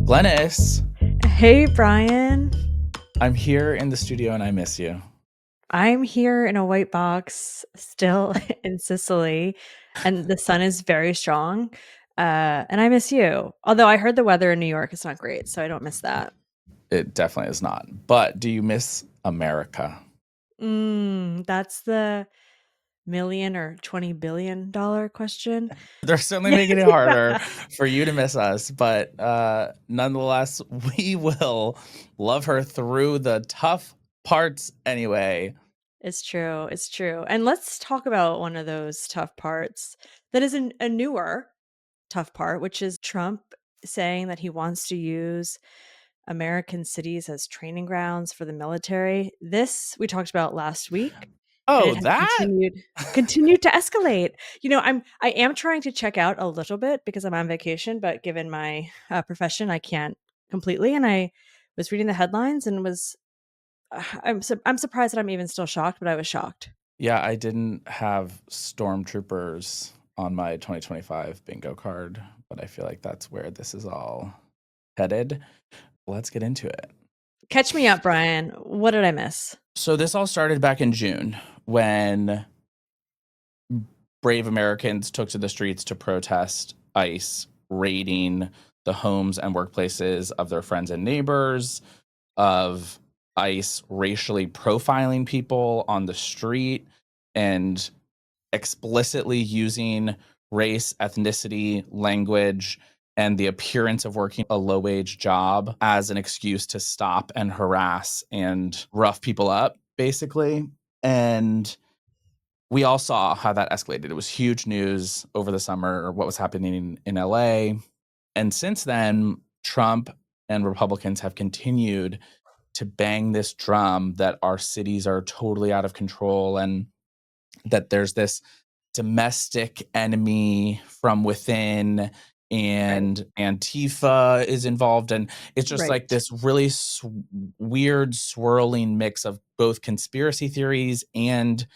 Glennis, Hey, Brian. I'm here in the studio and I miss you. I'm here in a white box, still in Sicily, and the sun is very strong. And I miss you. Although I heard the weather in New York is not great, so I don't miss that. It definitely is not. But do you miss America? That's the million or $20 billion question. They're certainly making it harder for you to miss us, but nonetheless, we will love her through the tough parts anyway. It's true. It's true. And let's talk about one of those tough parts that is a newer tough part, which is Trump saying that he wants to use American cities as training grounds for the military. This we talked about last week, and Oh, it has that? continued to escalate. I am trying to check out a little bit because I'm on vacation, but given my profession, I can't completely. And I was reading the headlines and was I'm surprised that I'm even still shocked, but I was shocked. Yeah, I didn't have stormtroopers on my 2025 bingo card, but I feel like that's where this is all headed. Let's get into it. Catch me up, Brian. What did I miss? So this all started back in June when brave Americans took to the streets to protest ICE raiding the homes and workplaces of their friends and neighbors, of ICE racially profiling people on the street and explicitly using race, ethnicity, language, and the appearance of working a low wage job as an excuse to stop and harass and rough people up, basically. And we all saw how that escalated. It was huge news over the summer, what was happening in LA. And since then, Trump and Republicans have continued to bang this drum that our cities are totally out of control and that there's this domestic enemy from within and Antifa is involved. And it's just like Right. this really weird swirling mix of both conspiracy theories and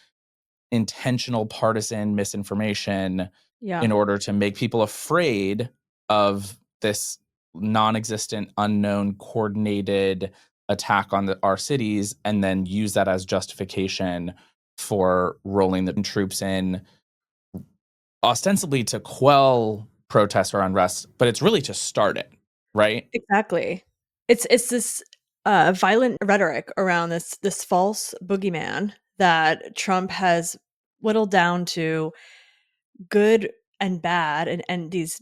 intentional partisan misinformation Yeah. in order to make people afraid of this non-existent, unknown, coordinated attack on our cities, and then use that as justification for rolling the troops in, ostensibly to quell protests or unrest, but it's really to start it, right? Exactly. It's this violent rhetoric around this false boogeyman that Trump has whittled down to good and bad, and these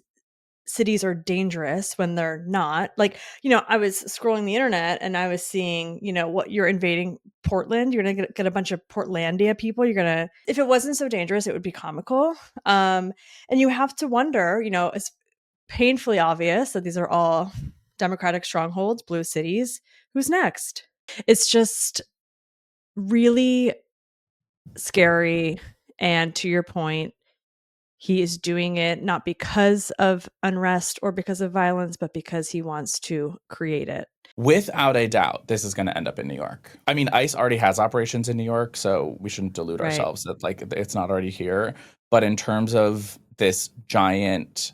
cities are dangerous when they're not. Like, I was scrolling the internet and I was seeing, what you're invading Portland. You're gonna get a bunch of Portlandia people. You're gonna, if it wasn't so dangerous, it would be comical. And you have to wonder, it's painfully obvious that these are all Democratic strongholds, blue cities. Who's next? It's just really scary. And to your point, he is doing it not because of unrest or because of violence, but because he wants to create it. Without a doubt, this is going to end up in New York. I mean, ICE already has operations in New York, so we shouldn't delude Right. ourselves that like it's not already here. But in terms of this giant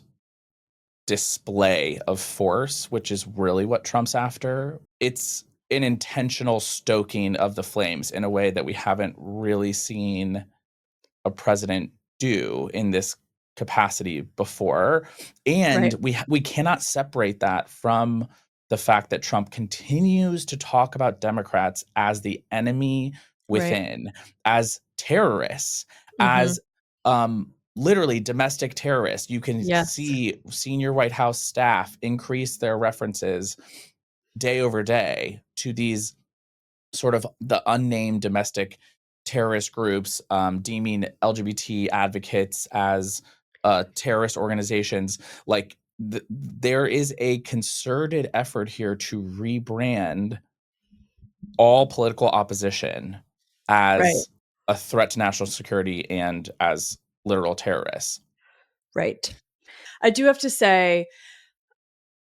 display of force, which is really what Trump's after, it's an intentional stoking of the flames in a way that we haven't really seen a president do in this capacity before. And Right. we cannot separate that from the fact that Trump continues to talk about Democrats as the enemy Right. within, as terrorists, Mm-hmm. as literally domestic terrorists. You can Yes. see senior White House staff increase their references day over day to these sort of the unnamed domestic terrorist groups, deeming LGBT advocates as terrorist organizations. Like there is a concerted effort here to rebrand all political opposition Right. as a threat to national security and as literal terrorists. Right. I do have to say,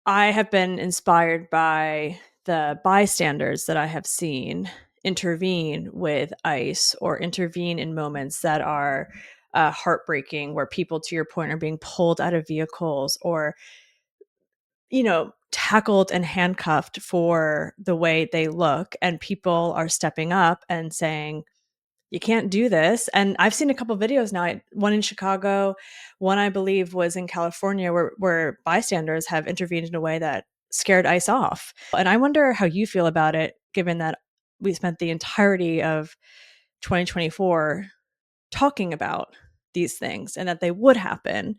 I have been inspired by the bystanders that I have seen intervene with ICE or intervene in moments that are heartbreaking, where people, to your point, are being pulled out of vehicles or tackled and handcuffed for the way they look, and people are stepping up and saying, you can't do this. And I've seen a couple videos now, one in Chicago, one I believe was in California, where bystanders have intervened in a way that scared ICE off. And I wonder how you feel about it, given that we spent the entirety of 2024 talking about these things and that they would happen.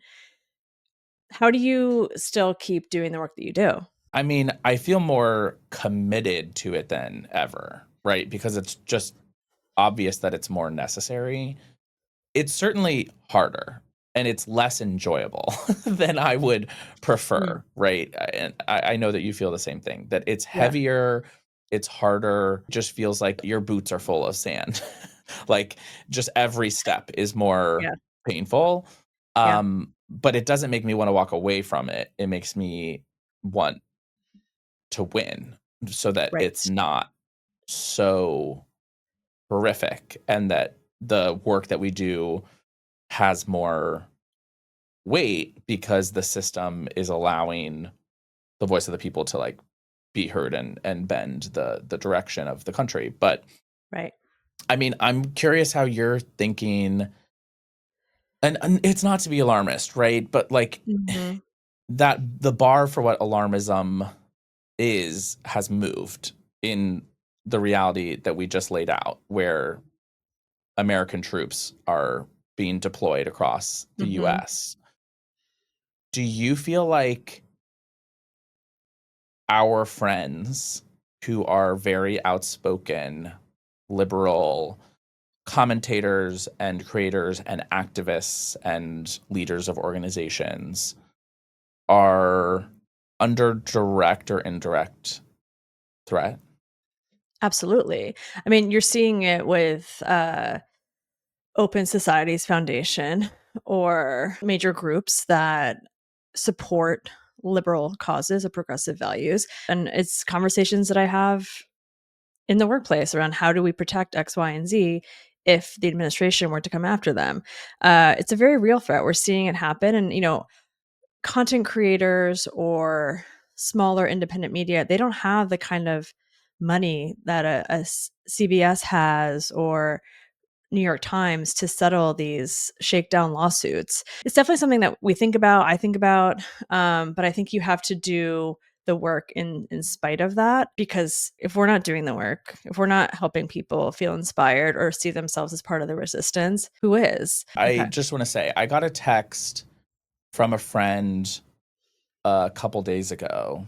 How do you still keep doing the work that you do? I mean, I feel more committed to it than ever, right? Because it's just obvious that it's more necessary. It's certainly harder and it's less enjoyable than I would prefer, right? And I know that you feel the same thing, that it's Yeah. heavier, it's harder, just feels like your boots are full of sand. Like just every step is more Yeah. painful. Yeah. But it doesn't make me want to walk away from it. It makes me want to win so that it's Right. not so horrific and that the work that we do has more weight because the system is allowing the voice of the people to like be heard and bend the direction of the country. But Right. I mean, I'm curious how you're thinking, and it's not to be alarmist, right? But like Mhm. that the bar for what alarmism has moved in the reality that we just laid out, where American troops are being deployed across the Mhm. US. Do you feel like our friends who are very outspoken, liberal commentators and creators and activists and leaders of organizations are under direct or indirect threat? Absolutely. I mean, you're seeing it with Open Societies Foundation or major groups that support liberal causes or progressive values. And it's conversations that I have in the workplace around how do we protect X, Y, and Z if the administration were to come after them. It's a very real threat. We're seeing it happen. And, content creators or smaller independent media, they don't have the kind of money that CBS has or New York Times to settle these shakedown lawsuits. It's definitely something that we think about, I think about, but I think you have to do the work in spite of that, because if we're not doing the work, if we're not helping people feel inspired or see themselves as part of the resistance, who is? I Okay. just want to say I got a text from a friend a couple days ago,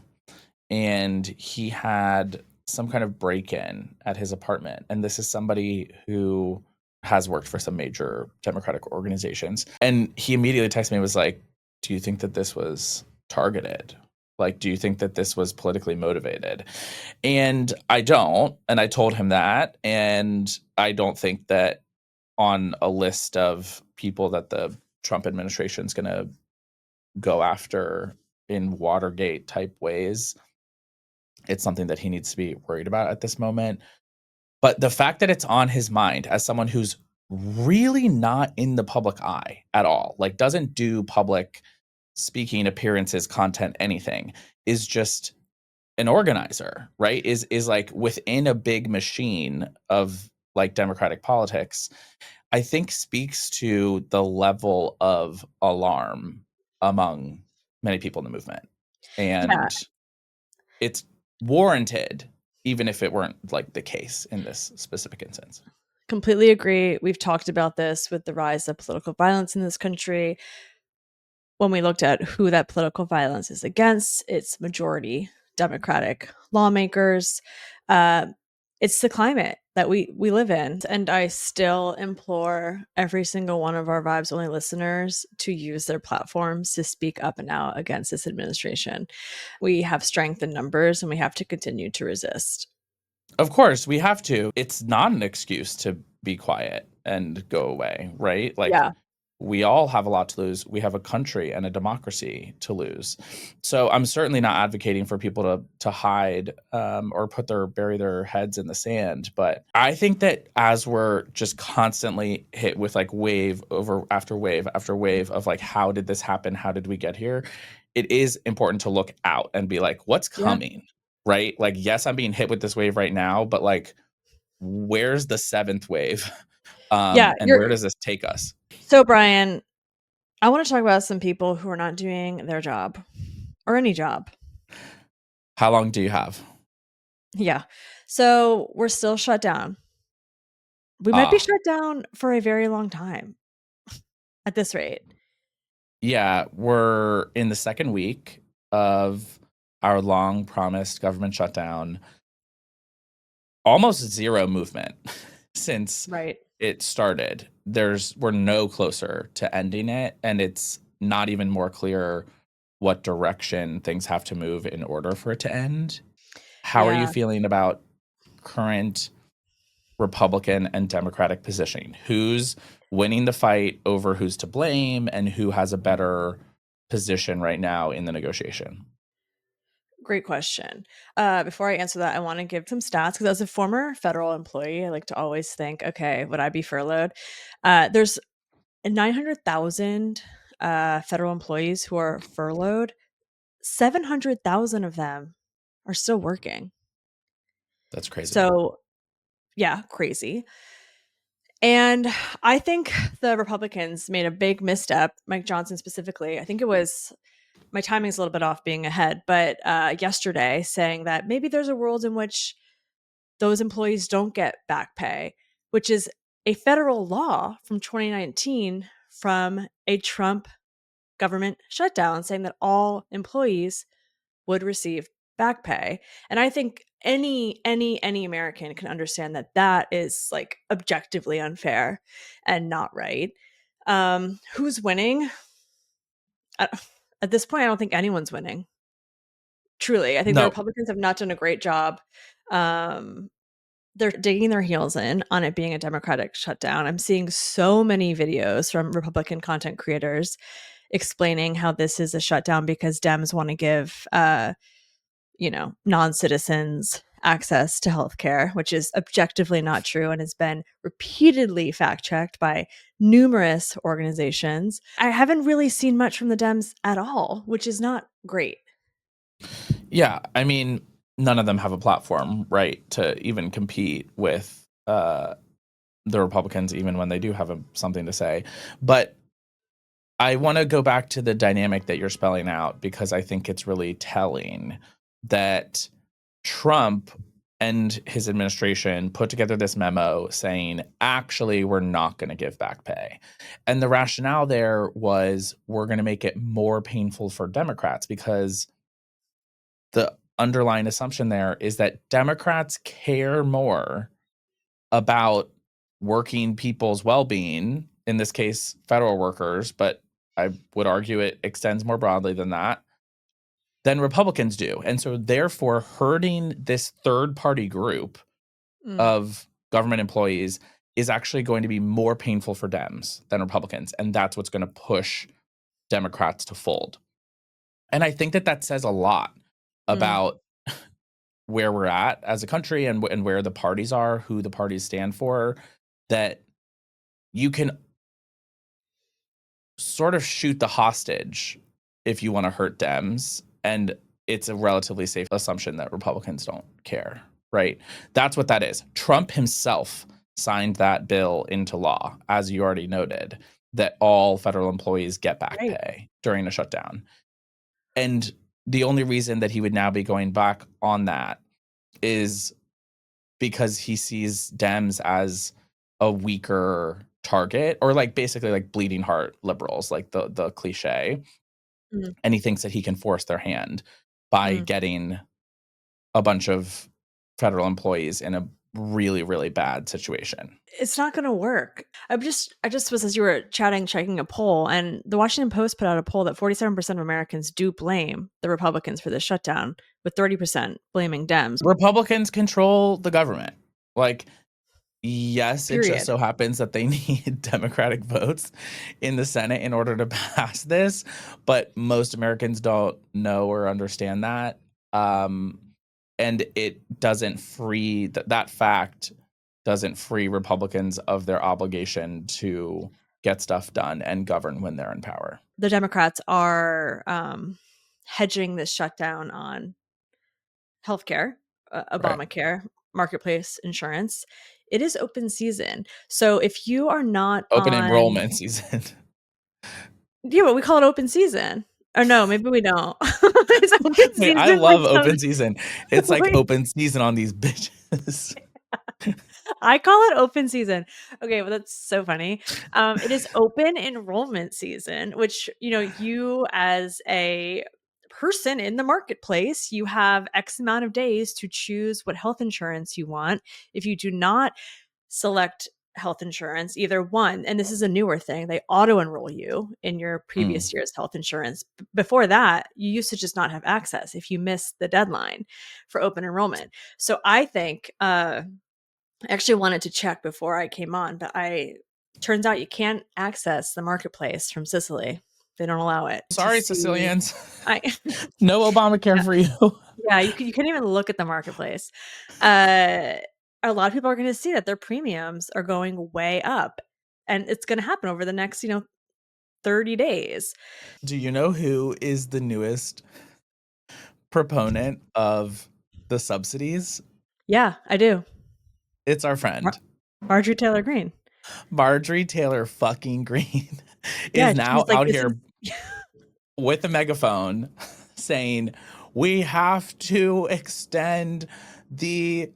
and he had some kind of break-in at his apartment. And this is somebody who has worked for some major Democratic organizations. And he immediately texted me and was like, do you think that this was targeted? Like, do you think that this was politically motivated? And I don't. And I told him that. And I don't think that on a list of people that the Trump administration is going to go after in Watergate type ways, it's something that he needs to be worried about at this moment. But the fact that it's on his mind as someone who's really not in the public eye at all, like doesn't do public speaking appearances, content, anything, is just an organizer, right? Is like within a big machine of like democratic politics, I think speaks to the level of alarm among many people in the movement. Yeah, And it's warranted, even if it weren't like the case in this specific instance. completely agree. We've talked about this with the rise of political violence in this country. When we looked at who that political violence is against, it's majority Democratic lawmakers. Uh, it's the climate that we live in. And I still implore every single one of our Vibes Only listeners to use their platforms to speak up and out against this administration. We have strength in numbers and we have to continue to resist. Of course, we have to. It's not an excuse to be quiet and go away, right? Like Yeah. we all have a lot to lose. We have a country and a democracy to lose. So I'm certainly not advocating for people to hide or bury their heads in the sand. But I think that as we're just constantly hit with like wave after wave after wave of like, how did this happen? How did we get here? It is important to look out and be like, what's coming? Right? Like, yes, I'm being hit with this wave right now, but like, where's the seventh wave? And where does this take us? So, Brian, I want to talk about some people who are not doing their job or any job. How long do you have? Yeah. So we're still shut down. We might be shut down for a very long time at this rate. Yeah, we're in the second week of our long promised government shutdown. Almost zero movement since it started. We're no closer to ending it, and it's not even more clear what direction things have to move in order for it to end. How are you feeling about current Republican and Democratic positioning? Who's winning the fight over who's to blame, and who has a better position right now in the negotiation? Great question. Before I answer that, I want to give some stats because as a former federal employee, I like to always think, okay, would I be furloughed? There's 900,000 federal employees who are furloughed. 700,000 of them are still working. That's crazy. So, yeah, crazy. And I think the Republicans made a big misstep, Mike Johnson specifically. I think it was, my timing's a little bit off being ahead, but yesterday saying that maybe there's a world in which those employees don't get back pay, which is a federal law from 2019 from a Trump government shutdown, saying that all employees would receive back pay. And I think any American can understand that that is like objectively unfair and not right. Who's winning? At this point, I don't think anyone's winning. Truly, I think the Republicans have not done a great job. They're digging their heels in on it being a Democratic shutdown. I'm seeing so many videos from Republican content creators explaining how this is a shutdown because Dems want to give non-citizens access to healthcare, which is objectively not true and has been repeatedly fact-checked by numerous organizations. I haven't really seen much from the Dems at all, which is not great. Yeah, I mean, none of them have a platform, right, to even compete with the Republicans, even when they do have something to say. But I want to go back to the dynamic that you're spelling out because I think it's really telling that Trump and his administration put together this memo saying, actually, we're not going to give back pay. And the rationale there was, we're going to make it more painful for Democrats, because the underlying assumption there is that Democrats care more about working people's well-being, in this case, federal workers, but I would argue it extends more broadly than that, than Republicans do. And so therefore, hurting this third-party group of government employees is actually going to be more painful for Dems than Republicans. And that's what's going to push Democrats to fold. And I think that says a lot about where we're at as a country and where the parties are, who the parties stand for, that you can sort of shoot the hostage if you want to hurt Dems. And it's a relatively safe assumption that Republicans don't care, right? That's what that is. Trump himself signed that bill into law, as you already noted, that all federal employees get back pay during a shutdown. And the only reason that he would now be going back on that is because he sees Dems as a weaker target, or like basically like bleeding heart liberals, like the cliche. And he thinks that he can force their hand by getting a bunch of federal employees in a really, really bad situation. It's not going to work. I just was, as you were chatting, checking a poll, and the Washington Post put out a poll that 47% of Americans do blame the Republicans for this shutdown, with 30% blaming Dems. Republicans control the government. Like, Yes, it just Period. so happens that they need Democratic votes in the Senate in order to pass this, but most Americans don't know or understand that. Um, and it doesn't free that fact doesn't free Republicans of their obligation to get stuff done and govern when they're in power. The Democrats are hedging this shutdown on healthcare, Right. Obamacare, marketplace insurance. It is open season. So if you are not Open on, enrollment season. yeah, but we call it open season. Or no, maybe we don't. It's open Wait, season. I Like love some, open season. It's like wait, open season on these bitches. I call it open season. Okay, well that's so funny. It is open enrollment season, which you as a person in the marketplace, you have X amount of days to choose what health insurance you want. If you do not select health insurance, either one, and this is a newer thing, they auto enroll you in your Mm. previous year's health insurance. Before that, you used to just not have access if you missed the deadline for open enrollment. So I think I actually wanted to check before I came on, but I turns out you can't access the marketplace from Sicily. They don't allow it to Sorry, see. Sicilians. I No Obamacare yeah, for you. yeah, you couldn't even look at the marketplace. Uh, a lot of people are going to see that their premiums are going way up, and it's going to happen over the next 30 days. Do you know who is the newest proponent of the subsidies? Yeah, I do. It's our friend. Mar- Marjorie Taylor Greene. Marjorie Taylor fucking Greene Yeah, is now she's like, out this is here with a megaphone saying, we have to extend the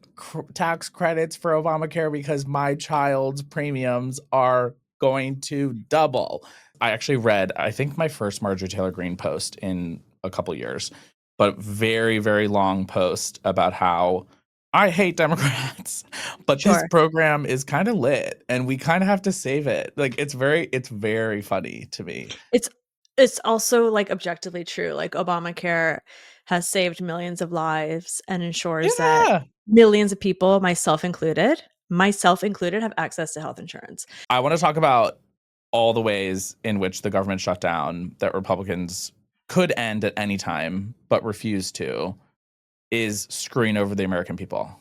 tax credits for Obamacare because my child's premiums are going to double. I actually read, I think, my first Marjorie Taylor Greene post in a couple years, but very, very long post about how I hate Democrats, but this sure. program is kind of lit and we kind of have to save it. Like it's very funny to me. It's also like objectively true. Like Obamacare has saved millions of lives and ensures that Yeah. millions of people, myself included, have access to health insurance. I want to talk about all the ways in which the government shutdown that Republicans could end at any time but refuse to is screwing over the American people.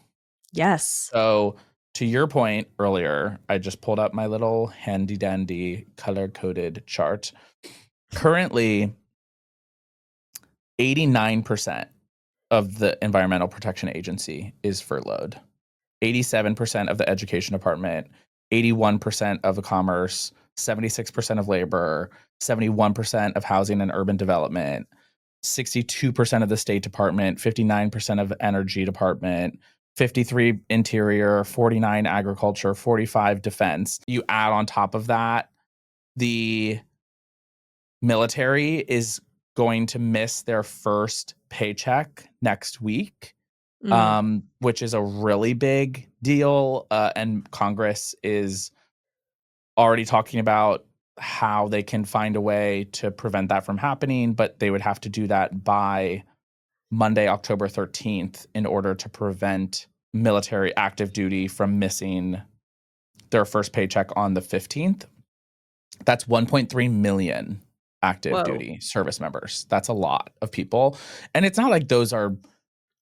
Yes. So, to your point earlier, I just pulled up my little handy dandy color coded chart. Currently, 89% of the Environmental Protection Agency is furloughed. 87% of the Education Department, 81% of the Commerce, 76% of Labor, 71% of Housing and Urban Development, 62% of the State Department, 59% of Energy Department, 53 Interior, 49 Agriculture, 45 Defense. You add on top of that, the military is going to miss their first paycheck next week, Mm. which is a really big deal. And Congress is already talking about how they can find a way to prevent that from happening, but they would have to do that by Monday, October 13th, in order to prevent military active duty from missing their first paycheck on the 15th. That's 1.3 million active Whoa. duty service members. That's a lot of people. And it's not like those are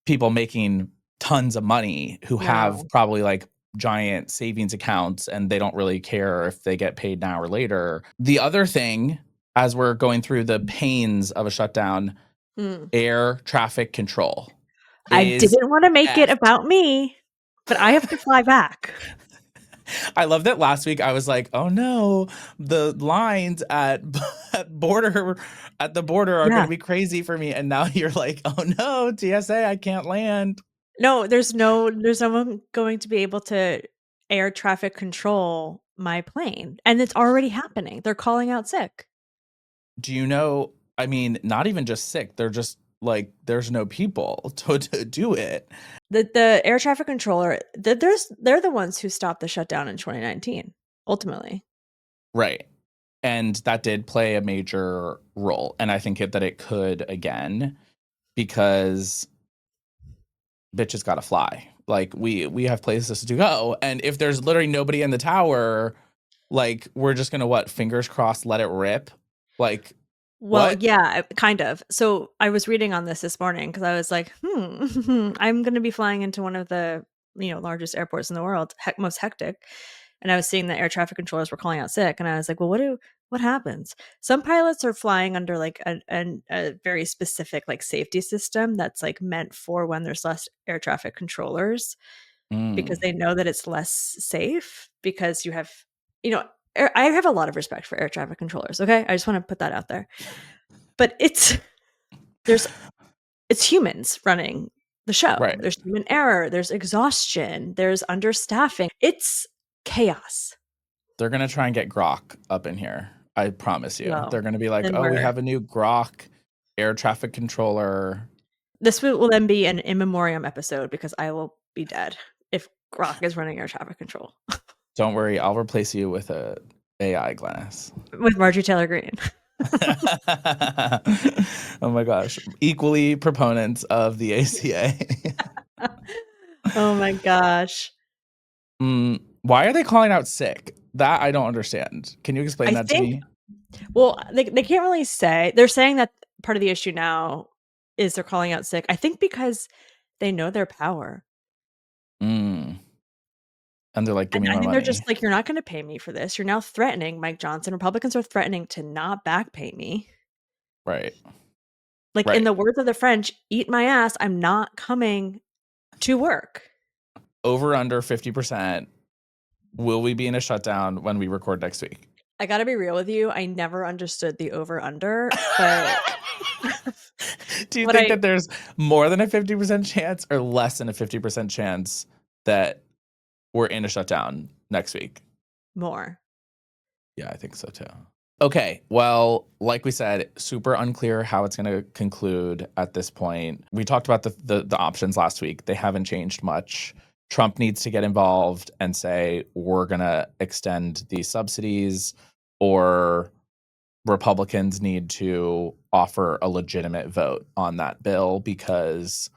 people making tons of money who have No. probably like giant savings accounts and they don't really care if they get paid now or later. The other thing, as we're going through the pains of a shutdown, Mm. air traffic control I is didn't want to make it F. about me, but I have to fly back. I love that last week I was like, oh no, the lines at border at the border are going Yeah. to be crazy for me. And now you're like, oh no, TSA, I can't land. No, there's no one going to be able to air traffic control my plane. And it's already happening. They're calling out sick. Do you know? I mean, not even just sick. They're just like, there's no people to do it. The air traffic controller, they're the ones who stopped the shutdown in 2019, ultimately. Right. And that did play a major role. And I think that it could again, because bitches got to fly. Like we have places to go, and if there's literally nobody in the tower, like we're just gonna what? Fingers crossed, let it rip. Like Well, what? yeah, kind of. So I was reading on this morning because I was like, I'm going to be flying into one of the largest airports in the world, most hectic, and I was seeing that air traffic controllers were calling out sick, and I was like, well, what happens? Some pilots are flying under like a very specific like safety system that's like meant for when there's less air traffic controllers because Mm, they know that it's less safe because you have you know I have a lot of respect for air traffic controllers. Okay, I just want to put that out there, but there's it's humans running the show. right. There's human error, there's exhaustion, there's understaffing. It's chaos. They're gonna try and get Grok up in here. I promise you. They're Well, gonna be like, then "Oh, we we're have a new Grok air traffic controller." this will then be an in memoriam episode because I will be dead if Grok is running air traffic control Don't worry, I'll replace you with a AI glass. with Marjorie Taylor Greene. Oh my gosh. Equally proponents of the ACA. Oh my gosh. Why are they calling out sick? That I don't understand. Can you explain I that to think me? Well, they can't really say. They're saying that part of the issue now is they're calling out sick. I think because they know their power. Mm. And they're like, give And me I my think they're just money. like, you're not going to pay me for this. You're now threatening Mike Johnson. Republicans are threatening to not back pay me. Right. Like, in Right. the words of the French, eat my ass. I'm not coming to work. Over under 50%. Will we be in a shutdown when we record next week? I got to be real with you. I never understood the over under, but Do you what think I that there's more than a 50% chance or less than a 50% chance that we're in a shutdown next week? more. Yeah, I think so too. Okay, well, like we said, super unclear how it's going to conclude at this point. We talked about the options last week. They haven't changed much. Trump needs to get involved and say, we're going to extend these subsidies, or Republicans need to offer a legitimate vote on that bill because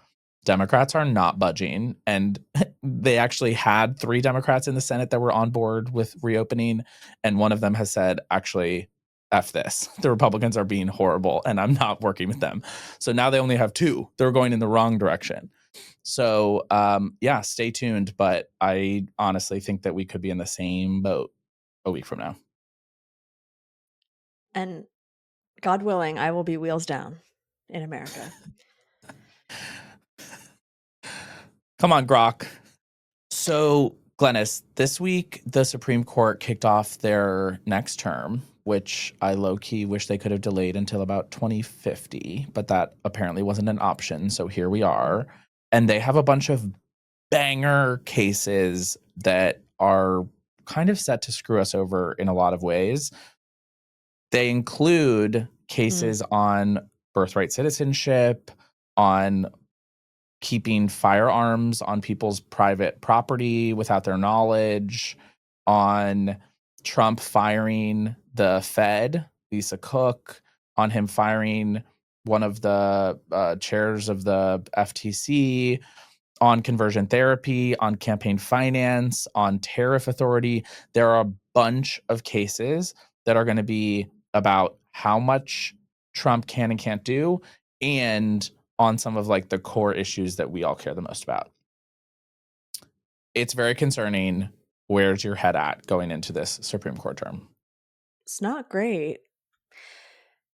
Democrats are not budging. And they actually had 3 Democrats in the Senate that were on board with reopening. And one of them has said, actually, F this. The Republicans are being horrible and I'm not working with them. So now they only have 2. They're going in the wrong direction. So, yeah, stay tuned. But I honestly think that we could be in the same boat a week from now. And God willing, I will be wheels down in America. Come on, Grok. So, Glennis, this week the Supreme Court kicked off their next term, which I low-key wish they could have delayed until about 2050, but that apparently wasn't an option. So here we are. And they have a bunch of banger cases that are kind of set to screw us over in a lot of ways. They include Mm. cases on birthright citizenship, on keeping firearms on people's private property without their knowledge, on Trump firing the Fed, Lisa Cook, on him firing one of the chairs of the FTC, on conversion therapy, on campaign finance, on tariff authority. There are a bunch of cases that are going to be about how much Trump can and can't do, and on some of like the core issues that we all care the most about. It's very concerning. Where's your head at going into this Supreme Court term? It's not great.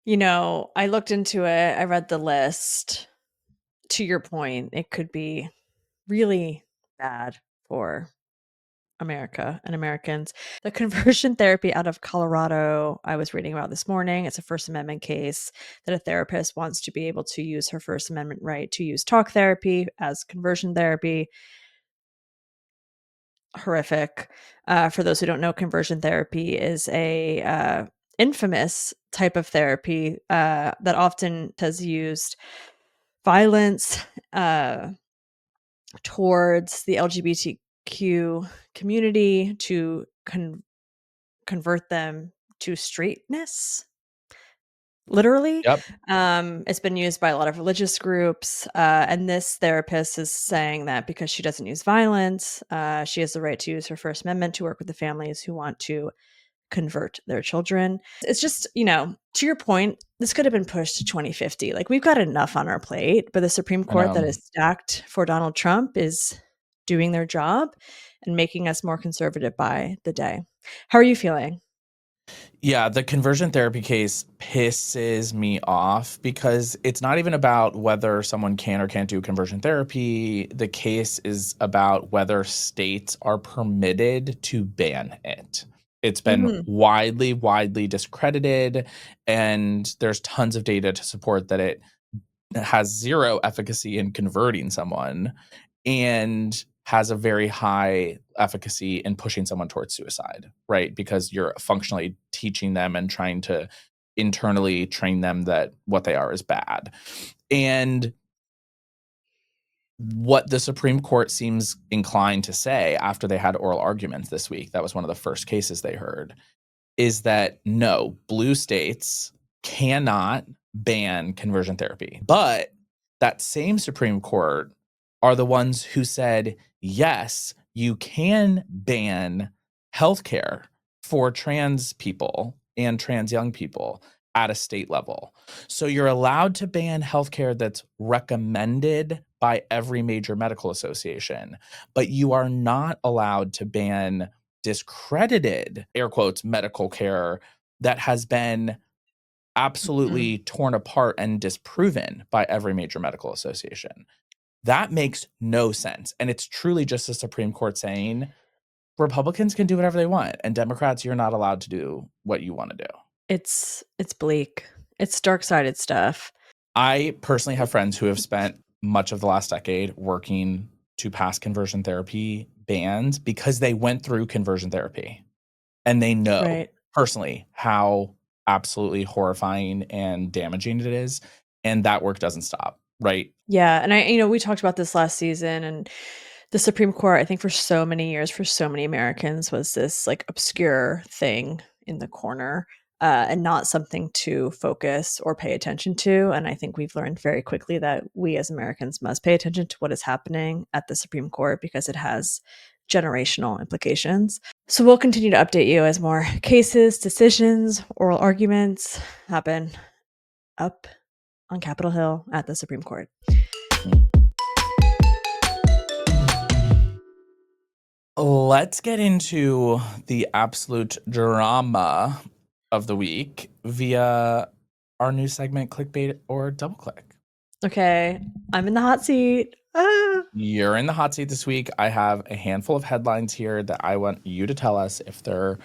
I looked into it, I read the list. To your point, it could be really bad for America and Americans. The conversion therapy out of Colorado, I was reading about this morning. It's a First Amendment case that a therapist wants to be able to use her First Amendment right to use talk therapy as conversion therapy. Horrific. For those who don't know, conversion therapy is a infamous type of therapy that often has used violence towards the LGBTQ community to convert them to straightness. literally. Yep. It's been used by a lot of religious groups. And this therapist is saying that because she doesn't use violence, she has the right to use her First Amendment to work with the families who want to convert their children. It's just, to your point, this could have been pushed to 2050. Like, we've got enough on our plate, but the Supreme I Court that know. is stacked for Donald Trump is doing their job and making us more conservative by the day. How are you feeling? Yeah, the conversion therapy case pisses me off because it's not even about whether someone can or can't do conversion therapy. The case is about whether states are permitted to ban it. It's been Mhm. widely discredited, and there's tons of data to support that it has zero efficacy in converting someone and has a very high efficacy in pushing someone towards suicide, right? Because you're functionally teaching them and trying to internally train them that what they are is bad. And what the Supreme Court seems inclined to say after they had oral arguments this week, that was one of the first cases they heard, is that no, blue states cannot ban conversion therapy. But that same Supreme Court are the ones who said, yes, you can ban healthcare for trans people and trans young people at a state level. So you're allowed to ban healthcare that's recommended by every major medical association, but you are not allowed to ban discredited, air quotes, medical care that has been Mhm. absolutely torn apart and disproven by every major medical association. That makes no sense. And it's truly just the Supreme Court saying Republicans can do whatever they want, and Democrats, you're not allowed to do what you want to do. It's bleak. It's dark-sided stuff. I personally have friends who have spent much of the last decade working to pass conversion therapy bans because they went through conversion therapy. And they know Right. personally how absolutely horrifying and damaging it is, and that work doesn't stop, right? Yeah, and we talked about this last season, and the Supreme Court, I think for so many years, for so many Americans, was this like obscure thing in the corner, and not something to focus or pay attention to. And I think we've learned very quickly that we as Americans must pay attention to what is happening at the Supreme Court because it has generational implications. So we'll continue to update you as more cases, decisions, oral arguments happen up on Capitol Hill at the Supreme Court. Let's get into the absolute drama of the week via our new segment, Clickbait or Double Click. Okay, I'm in the hot seat. Ah. You're in the hot seat this week. I have a handful of headlines here that I want you to tell us if they're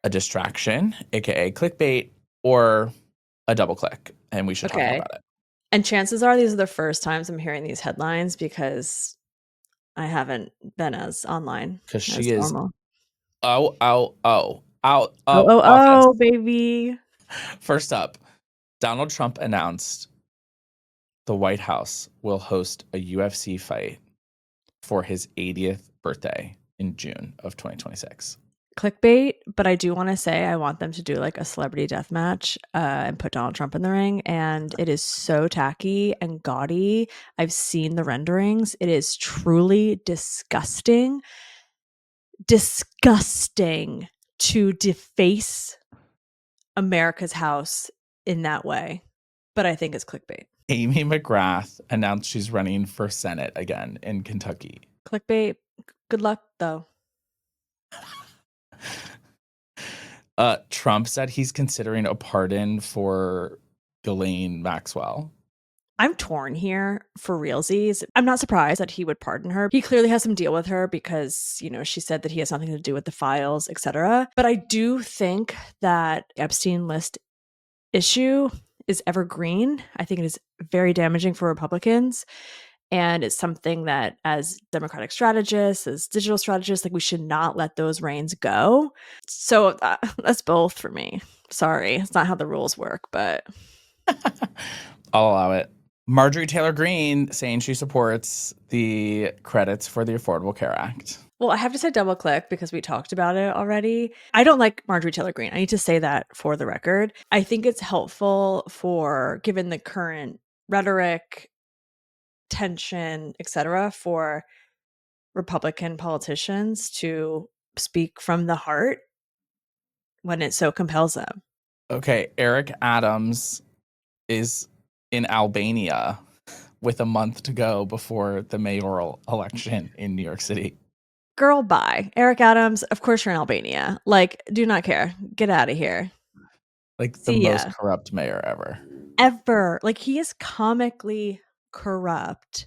a distraction, aka clickbait, or a double click, and we should talk more Okay. about it. And chances are these are the first times I'm hearing these headlines because I haven't been as online Because she as is normal. out Oh, of oh, office. oh, baby. First up, Donald Trump announced the White House will host a UFC fight for his 80th birthday in June of 2026. Clickbait, but I do want to say I want them to do like a celebrity death match and put Donald Trump in the ring. And it is so tacky and gaudy. I've seen the renderings. It is truly disgusting. Disgusting to deface America's house in that way. But I think it's clickbait. Amy McGrath announced she's running for Senate again in Kentucky. Clickbait. Good luck, though. Trump said he's considering a pardon for Ghislaine Maxwell. I'm torn here for realsies. I'm not surprised that he would pardon her. He clearly has some deal with her because, she said that he has nothing to do with the files, etc. But I do think that Epstein list issue is evergreen. I think it is very damaging for Republicans. And it's something that, as Democratic strategists, as digital strategists, like, we should not let those reins go. So that's both for me. Sorry, it's not how the rules work, but I'll allow it. Marjorie Taylor Greene saying she supports the credits for the Affordable Care Act. Well, I have to say double click because we talked about it already. I don't like Marjorie Taylor Greene. I need to say that for the record. I think it's helpful for, given the current rhetoric, tension, etc., for Republican politicians to speak from the heart when it so compels them. Okay, Eric Adams is in Albania with a month to go before the mayoral election in New York City. Girl, bye. Eric Adams, of course you're in Albania. Like, do not care. Get out of here. Like the See most ya. corrupt mayor ever. Ever. Like, he is comically corrupt.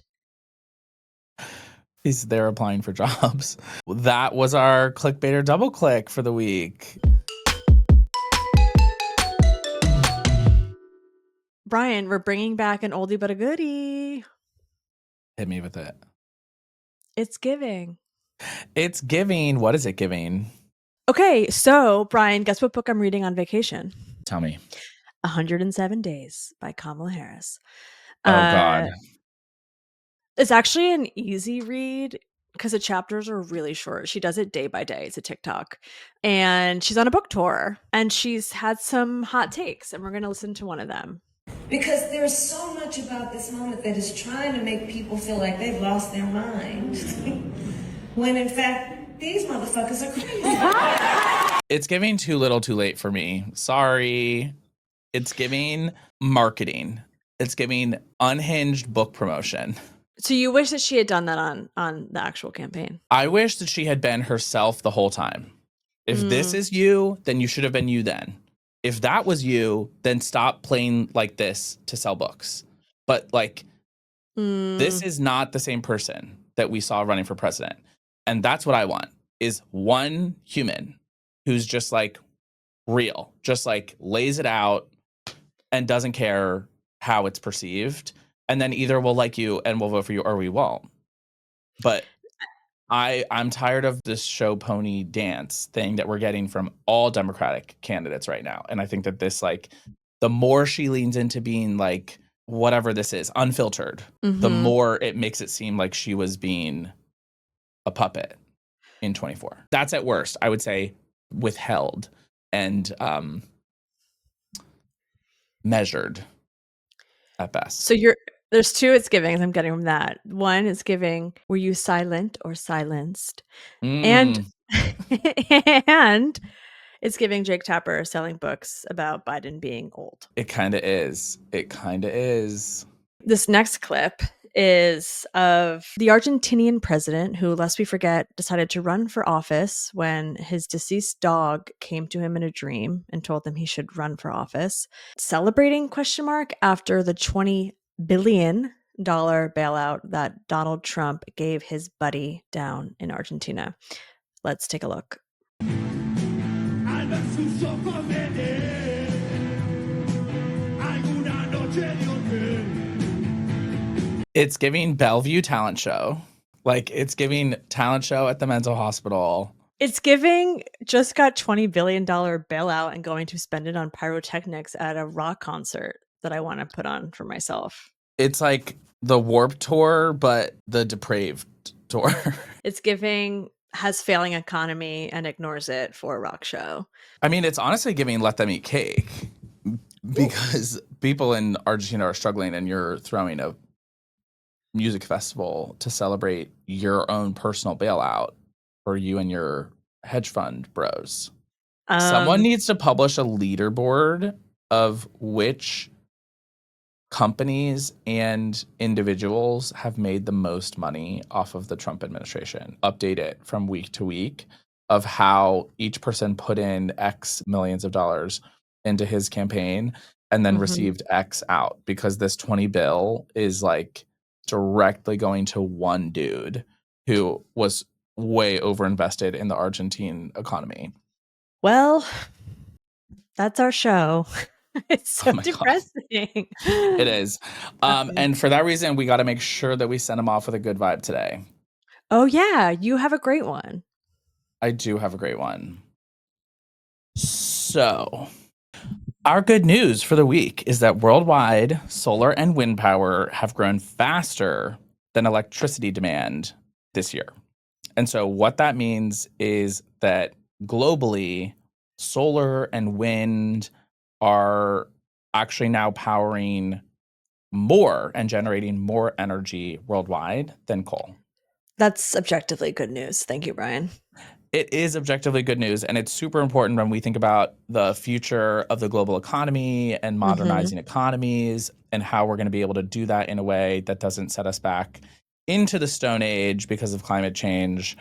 He's there applying for jobs. That was our clickbait or double click for the week. Brian, we're bringing back an oldie but a goodie. Hit me with it. It's giving. It's giving. What is it giving? Okay, so Brian, guess what book I'm reading on vacation? Tell me. 107 Days by Kamala Harris. Oh, God. It's actually an easy read because the chapters are really short. She does it day by day. It's a TikTok. And she's on a book tour and she's had some hot takes, and we're going to listen to one of them. Because there's so much about this moment that is trying to make people feel like they've lost their mind. When in fact, these motherfuckers are crazy. It's giving too little too late for me. Sorry. It's giving marketing. It's giving unhinged book promotion. So you wish that she had done that on the actual campaign? I wish that she had been herself the whole time. If this is you, then you should have been you then. If that was you, then stop playing like this to sell books. But like, this is not the same person that we saw running for president. And that's what I want, is one human who's just like real, just like lays it out and doesn't care how it's perceived. And then either we'll like you and we'll vote for you or we won't. But I'm tired of this show pony dance thing that we're getting from all Democratic candidates right now. And I think that this, like, the more she leans into being like, whatever this is, unfiltered, the more it makes it seem like she was being a puppet in 24. That's at worst, I would say, withheld and measured at best. So there's two it's giving. I'm getting from that. One is giving, were you silent or silenced? And and it's giving Jake Tapper selling books about Biden being old. It kind of is. It kind of is. This next clip is of the Argentinian president who, lest we forget, decided to run for office when his deceased dog came to him in a dream and told him he should run for office. Celebrating ? After the $20 billion bailout that Donald Trump gave his buddy down in Argentina. Let's take a look. It's giving Bellevue talent show. Like, it's giving talent show at the mental hospital. It's giving just got $20 billion bailout and going to spend it on pyrotechnics at a rock concert that I want to put on for myself. It's like the Warped Tour, but the depraved tour. It's giving has failing economy and ignores it for a rock show. I mean, it's honestly giving Let Them Eat Cake, because people in Argentina are struggling and you're throwing a music festival to celebrate your own personal bailout for you and your hedge fund bros. Someone needs to publish a leaderboard of which companies and individuals have made the most money off of the Trump administration. Update it from week to week of how each person put in X millions of dollars into his campaign and then received X out, because this 20 bill is like directly going to one dude who was way overinvested in the Argentine economy. Well, that's our show. It's so depressing. It is. And for that reason, we got to make sure that we send him off with a good vibe today. Oh, yeah. You have a great one. I do have a great one. So Our good news for the week is that worldwide solar and wind power have grown faster than electricity demand this year. And so what that means is that globally, solar and wind are actually now powering more and generating more energy worldwide than coal. That's objectively good news. Thank you, Brian. It is objectively good news, and it's super important when we think about the future of the global economy and modernizing economies and how we're going to be able to do that in a way that doesn't set us back into the Stone Age because of climate change.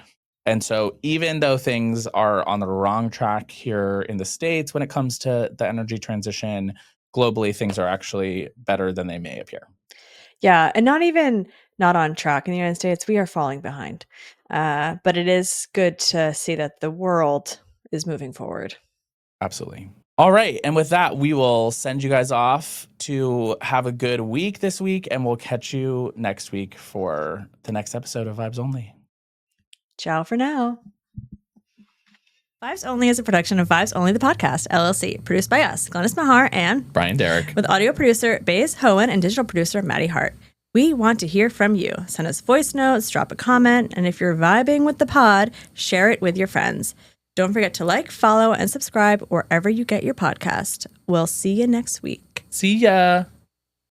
And so even though things are on the wrong track here in the States when it comes to the energy transition, globally things are actually better than they may appear. Yeah, and not on track in the United States. We are falling behind. But it is good to see that the world is moving forward. Absolutely. All right. And with that, we will send you guys off to have a good week this week, and we'll catch you next week for the next episode of Vibes Only. Ciao for now. Vibes Only is a production of Vibes Only, the podcast, LLC, produced by us, Glennis Mahar and Brian Derrick, with audio producer Baze Hohen and digital producer Maddie Hart. We want to hear from you. Send us voice notes, drop a comment, and if you're vibing with the pod, share it with your friends. Don't forget to like, follow, and subscribe wherever you get your podcast. We'll see you next week. See ya.